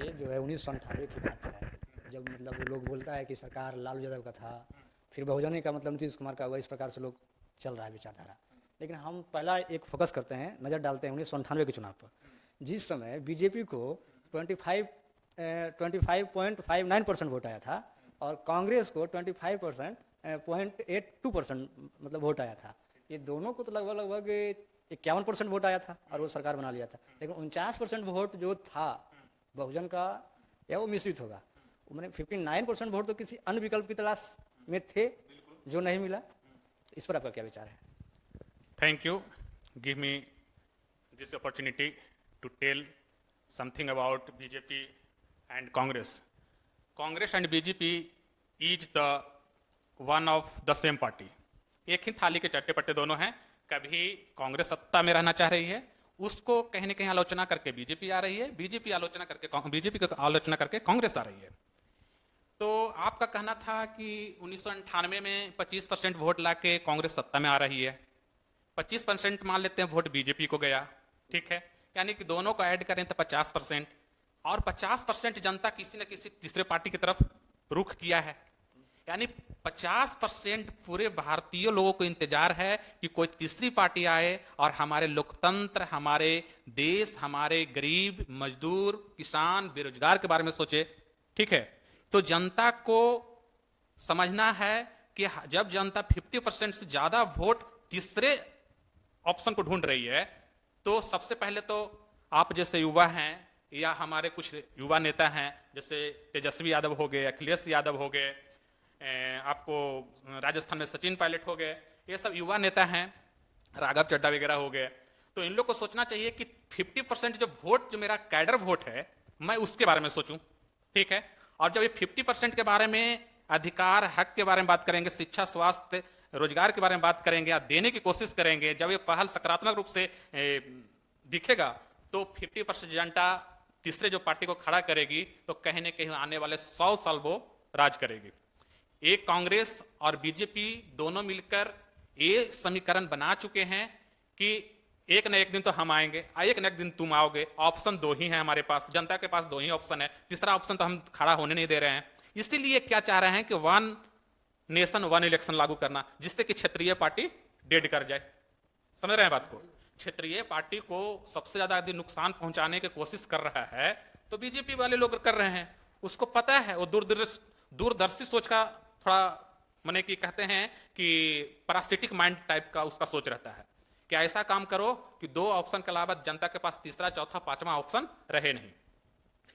ये जो है 1998 की बात है, जब मतलब वो लोग बोलता है कि सरकार लालू यादव का था, फिर बहुजनी का मतलब नीतीश कुमार का हुआ, इस प्रकार से लोग चल रहा है विचारधारा। लेकिन हम पहला एक फोकस करते हैं, नज़र डालते हैं 1998 के चुनाव पर, जिस समय बीजेपी को 25.59% वोट आया था और कांग्रेस को 25.82% मतलब वोट आया था। ये दोनों को तो लगभग लगभग 51% वोट आया था और वो सरकार बना लिया था। लेकिन 49% वोट जो था बहुजन का, या वो मिश्रित होगा, मैंने 59% वोट तो किसी अन्य विकल्प की तलाश में थे जो नहीं मिला। इस पर आपका क्या विचार है? Thank you. Give me this opportunity to tell something about BJP and Congress. Congress and BJP is the one of the same party. एक ही थाली के चट्टे पट्टे दोनों हैं। कभी कांग्रेस सत्ता में रहना चाह रही है, उसको कहीं न कहीं आलोचना करके बीजेपी आ रही है, बीजेपी की आलोचना करके कांग्रेस आ रही है। तो आपका कहना था कि 1998 में 25% वोट लाके कांग्रेस सत्ता में आ रही है, 25% मान लेते हैं वोट बीजेपी को गया, ठीक है, यानी कि दोनों को ऐड करें तो 50%, और 50% जनता किसी न किसी तीसरे पार्टी की तरफ रुख किया है। यानी 50% पूरे भारतीय लोगों को इंतजार है कि कोई तीसरी पार्टी आए और हमारे लोकतंत्र, हमारे देश, हमारे गरीब, मजदूर, किसान, बेरोजगार के बारे में सोचे, ठीक है। तो जनता को समझना है कि जब जनता 50% से ज्यादा वोट तीसरे ऑप्शन को ढूंढ रही है, तो सबसे पहले तो आप जैसे युवा हैं या हमारे कुछ युवा नेता हैं, जैसे तेजस्वी यादव हो गए, अखिलेश यादव हो गए, आपको राजस्थान में सचिन पायलट हो गए, ये सब युवा नेता हैं, राघव चड्ढा वगैरह हो गए। तो इन लोग को सोचना चाहिए कि 50% जो वोट, जो मेरा कैडर वोट है, मैं उसके बारे में सोचूं, ठीक है। और जब ये 50% के बारे में, अधिकार हक के बारे में बात करेंगे, शिक्षा, स्वास्थ्य, रोजगार के बारे में बात करेंगे या देने की कोशिश करेंगे, जब ये पहल सकारात्मक रूप से दिखेगा, तो 50% जनता तीसरे जो पार्टी को खड़ा करेगी, तो कहीं न कहीं आने वाले 100 साल वो राज करेगी। एक कांग्रेस और बीजेपी दोनों मिलकर ये समीकरण बना चुके हैं कि एक न एक दिन तो हम आएंगे, एक न एक दिन तुम आओगे। ऑप्शन दो ही है हमारे पास, जनता के पास दो ही ऑप्शन है, तीसरा ऑप्शन तो हम खड़ा होने नहीं दे रहे हैं। इसीलिए क्या चाह रहे हैं कि वन नेशन वन इलेक्शन लागू करना, जिससे कि क्षेत्रीय पार्टी डेड कर जाए। समझ रहे हैं बात को? क्षेत्रीय पार्टी को सबसे ज्यादा यदि नुकसान पहुंचाने की कोशिश कर रहा है तो बीजेपी वाले लोग कर रहे हैं। उसको पता है, वो दूरदर्शी सोच का थोड़ा, माने कि कहते हैं कि पैरासिटिक माइंड टाइप का उसका सोच रहता है कि ऐसा काम करो कि दो ऑप्शन के अलावा जनता के पास तीसरा, चौथा, पांचवा ऑप्शन रहे नहीं।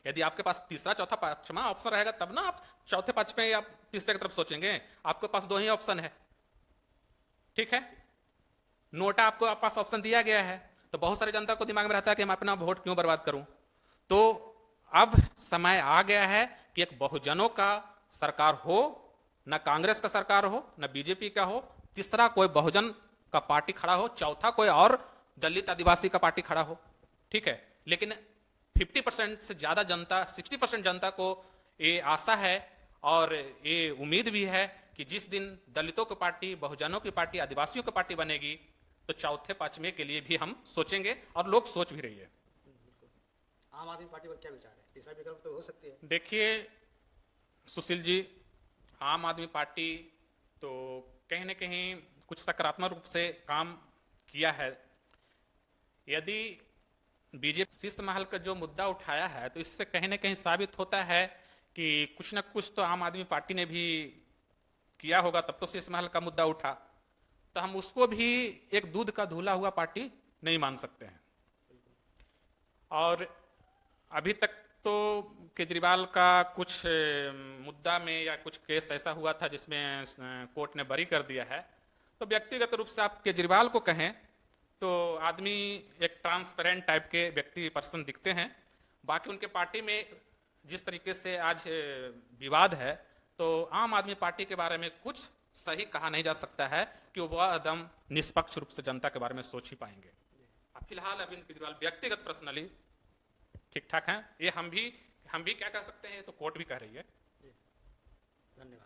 यदि आपके पास तीसरा, चौथा, पांचवा ऑप्शन रहेगा तब ना आप चौथे, पांचवे या तीसरे की तरफ सोचेंगे। आपके पास दो ही ऑप्शन है, ठीक है। नोटा आपको पास ऑप्शन दिया गया है, तो बहुत सारी जनता को दिमाग में रहता है कि मैं अपना वोट क्यों बर्बाद करूं। तो अब समय आ गया है कि एक बहुजनों का सरकार हो, न कांग्रेस का सरकार हो, न बीजेपी का हो, तीसरा कोई बहुजन का पार्टी खड़ा हो, चौथा कोई और दलित आदिवासी का पार्टी खड़ा हो, ठीक है। लेकिन 50% से ज्यादा जनता, 60% जनता को ये आशा है और ये उम्मीद भी है कि जिस दिन दलितों की पार्टी, बहुजनों की पार्टी, आदिवासियों की पार्टी बनेगी, तो चौथे पांचवें के लिए भी हम सोचेंगे और लोग सोच भी रही है। आम आदमी पार्टी पर क्या विचार है? तीसरा विकल्प तो हो सकती है। देखिए सुशील जी, आम आदमी पार्टी तो कहीं न कहीं कुछ सकारात्मक रूप से काम किया है। यदि बीजेपी शीश महल का जो मुद्दा उठाया है, तो इससे कहीं न कहीं साबित होता है कि कुछ न कुछ तो आम आदमी पार्टी ने भी किया होगा, तब तो शीश महल का मुद्दा उठा। तो हम उसको भी एक दूध का धुला हुआ पार्टी नहीं मान सकते हैं। और अभी तक तो केजरीवाल का कुछ मुद्दा में या कुछ केस ऐसा हुआ था जिसमें कोर्ट ने बरी कर दिया है। तो व्यक्तिगत रूप से आप केजरीवाल को कहें तो आदमी एक ट्रांसपेरेंट टाइप के व्यक्ति पर्सन दिखते हैं। बाकी उनके पार्टी में जिस तरीके से आज विवाद है, तो आम आदमी पार्टी के बारे में कुछ सही कहा नहीं जा सकता है कि वह एकदम निष्पक्ष रूप से जनता के बारे में सोच ही पाएंगे। फिलहाल अरविंद केजरीवाल व्यक्तिगत पर्सनली ठीक ठाक हैं। ये हम भी क्या कह सकते हैं, तो कोर्ट भी कह रही है। धन्यवाद।